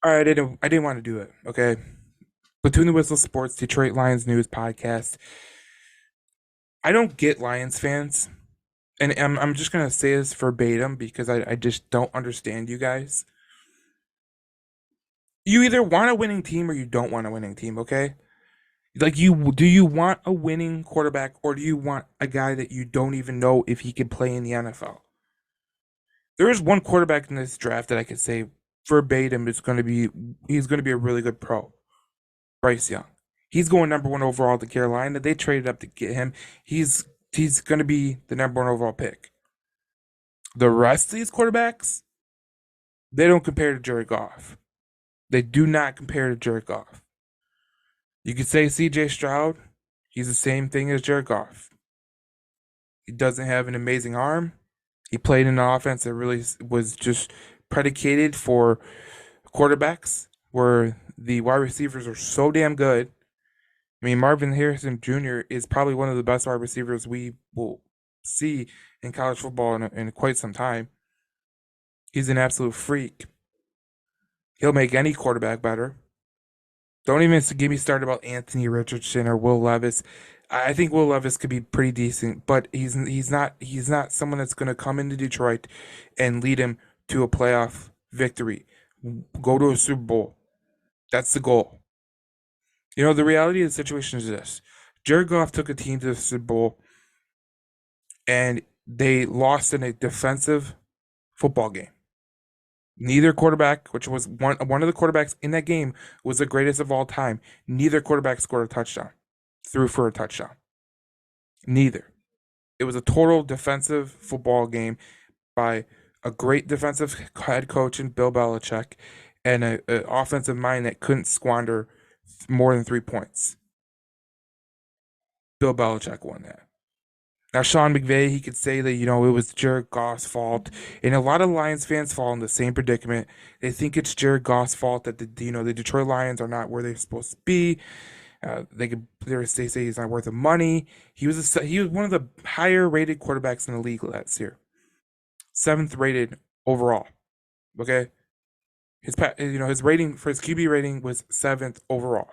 All right, I didn't want to do it. Okay. Between the Whistle Sports Detroit Lions News podcast. I don't get Lions fans. And I'm just gonna say this verbatim because I just don't understand you guys. You either want a winning team or you don't want a winning team, okay? Like you want a winning quarterback or do you want a guy that you don't even know if he can play in the NFL? There is one quarterback in this draft that I could say verbatim is going to be he's going to be a really good pro. Bryce Young. He's going number one overall to Carolina. They traded up to get him. He's going to be the number one overall pick. The rest of these quarterbacks, they don't compare to Jared Goff. They do not compare to Jared Goff. You could say C.J. Stroud. He's the same thing as Jared Goff. He doesn't have an amazing arm. He played in an offense that really was just predicated for quarterbacks, where the wide receivers are so damn good. I mean, Marvin Harrison Jr. is probably one of the best wide receivers we will see in college football in quite some time. He's an absolute freak. He'll make any quarterback better. Don't even get me started about Anthony Richardson or Will Levis. I think Will Levis could be pretty decent, but he's not someone that's going to come into Detroit and lead him to a playoff victory, go to a Super Bowl. That's the goal. The reality of the situation is this: Jared Goff took a team to the Super Bowl, and they lost in a defensive football game. Neither quarterback, which was one of the quarterbacks in that game, was the greatest of all time. Neither quarterback scored a touchdown, threw for a touchdown. Neither. It was a total defensive football game by a great defensive head coach in Bill Belichick and an offensive mind that couldn't squander more than 3 points. Bill Belichick won that. Now, Sean McVay, he could say that, it was Jared Goff's fault. And a lot of Lions fans fall in the same predicament. They think it's Jared Goff's fault that the Detroit Lions are not where they're supposed to be. They say he's not worth the money. He was one of the higher rated quarterbacks in the league last year, seventh rated overall. Okay, his rating for his QB rating was seventh overall.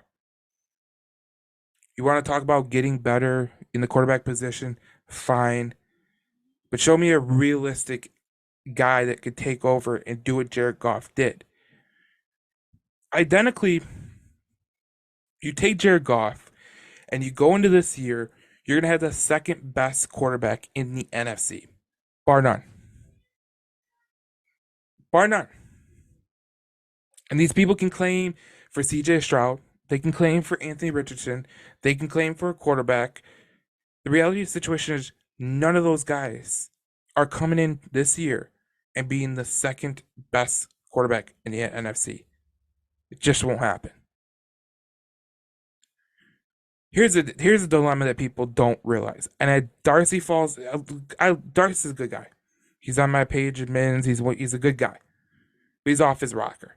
You want to talk about getting better in the quarterback position? Fine, but show me a realistic guy that could take over and do what Jared Goff did. Identically, you take Jared Goff and you go into this year, you're going to have the second best quarterback in the NFC, bar none. Bar none. And these people can claim for CJ Stroud, they can claim for Anthony Richardson, they can claim for a quarterback. The reality of the situation is none of those guys are coming in this year and being the second best quarterback in the NFC. It just won't happen. Here's a dilemma that people don't realize. And Darcy falls. Darcy's a good guy. He's on my page. Admins he's a good guy. But he's off his rocker.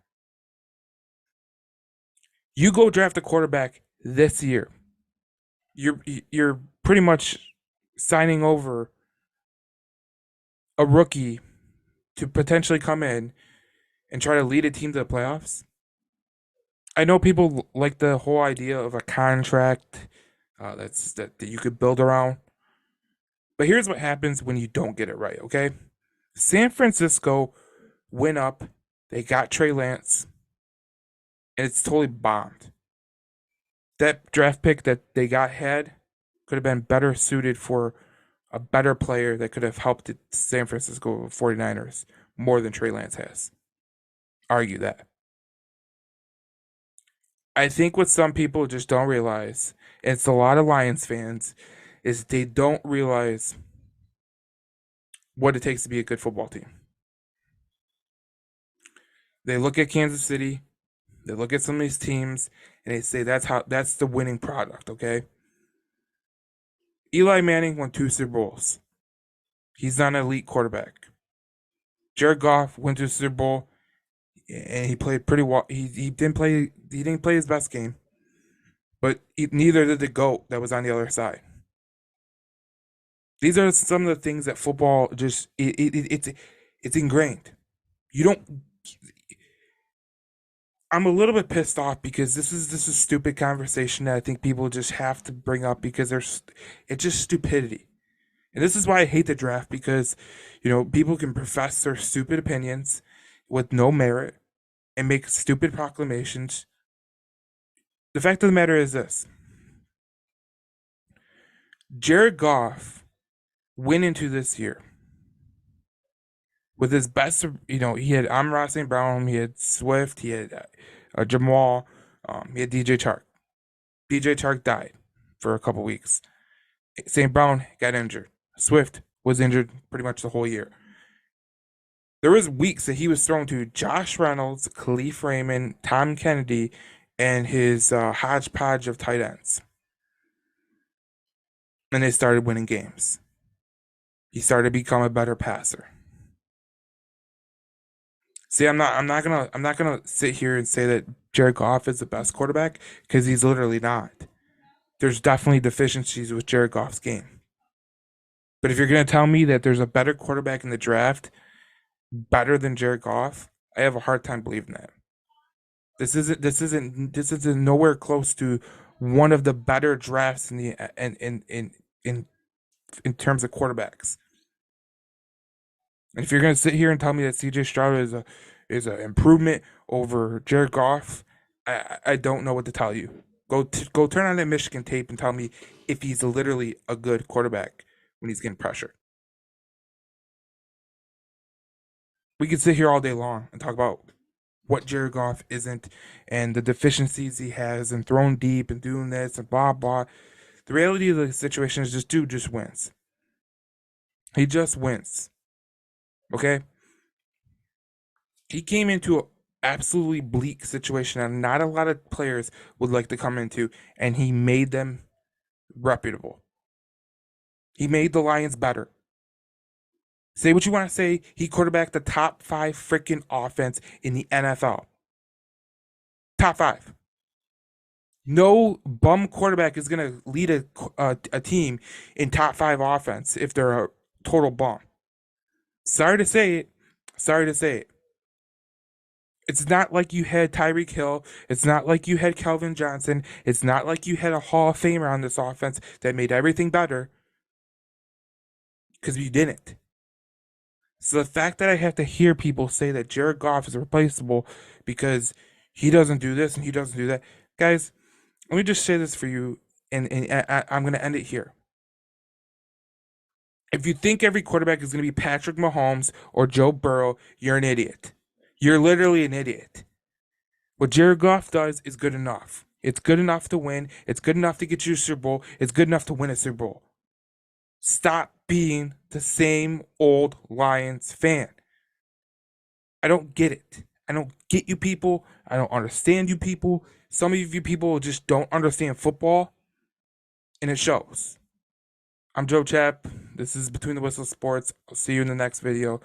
You go draft a quarterback this year. You're pretty much signing over a rookie to potentially come in and try to lead a team to the playoffs. I know people like the whole idea of a contract that you could build around. But here's what happens when you don't get it right, okay? San Francisco went up, they got Trey Lance, and it's totally bombed. That draft pick that they got had could have been better suited for a better player that could have helped the San Francisco 49ers more than Trey Lance has. Argue that. I think what some people just don't realize, and it's a lot of Lions fans, is they don't realize what it takes to be a good football team. They look at Kansas City, they look at some of these teams, and they say that's the winning product, okay? Eli Manning won 2 Super Bowls. He's not an elite quarterback. Jared Goff went to a Super Bowl and he played pretty well. He didn't play his best game, but neither did the GOAT that was on the other side. These are some of the things that football just it's ingrained. You don't I'm a little bit pissed off because this is stupid conversation that I think people just have to bring up because it's just stupidity. And this is why I hate the draft because, people can profess their stupid opinions with no merit and make stupid proclamations. The fact of the matter is this: Jared Goff went into this year with his best. He had Amon-Ra St. Brown, he had Swift, he had Jamal, he had DJ Chark. DJ Chark died for a couple weeks. St. Brown got injured. Swift was injured pretty much the whole year. There was weeks that he was thrown to Josh Reynolds, Khalif Raymond, Tom Kennedy, and his hodgepodge of tight ends. And they started winning games. He started to become a better passer. See, I'm not gonna sit here and say that Jared Goff is the best quarterback because he's literally not. There's definitely deficiencies with Jared Goff's game. But if you're gonna tell me that there's a better quarterback in the draft, better than Jared Goff, I have a hard time believing that. This isn't nowhere close to one of the better drafts in in terms of quarterbacks. And if you're gonna sit here and tell me that CJ Stroud is a improvement over Jared Goff, I don't know what to tell you. Go turn on that Michigan tape and tell me if he's literally a good quarterback when he's getting pressure. We could sit here all day long and talk about what Jared Goff isn't and the deficiencies he has and throwing deep and doing this and blah blah. The reality of the situation is just dude just wins. He just wins. Okay? He came into an absolutely bleak situation that not a lot of players would like to come into, and he made them reputable. He made the Lions better. Say what you want to say, he quarterbacked the top 5 freaking offense in the NFL. Top 5. No bum quarterback is going to lead a team in top 5 offense if they're a total bum. Sorry to say it. Sorry to say it. It's not like you had Tyreek Hill. It's not like you had Kelvin Johnson. It's not like you had a Hall of Famer on this offense that made everything better because you didn't. So the fact that I have to hear people say that Jared Goff is replaceable because he doesn't do this and he doesn't do that, guys, let me just say this for you, and I'm going to end it here. If you think every quarterback is going to be Patrick Mahomes or Joe Burrow, you're an idiot. You're literally an idiot. What Jared Goff does is good enough. It's good enough to win. It's good enough to get you a Super Bowl. It's good enough to win a Super Bowl. Stop being the same old Lions fan. I don't get it. I don't get you people. I don't understand you people. Some of you people just don't understand football, and it shows. I'm Joe Chap. This is Between the Whistles Sports. I'll see you in the next video.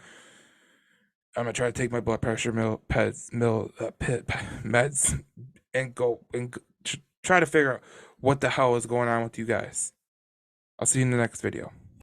I'm gonna try to take my blood pressure meds and try to figure out what the hell is going on with you guys. I'll see you in the next video.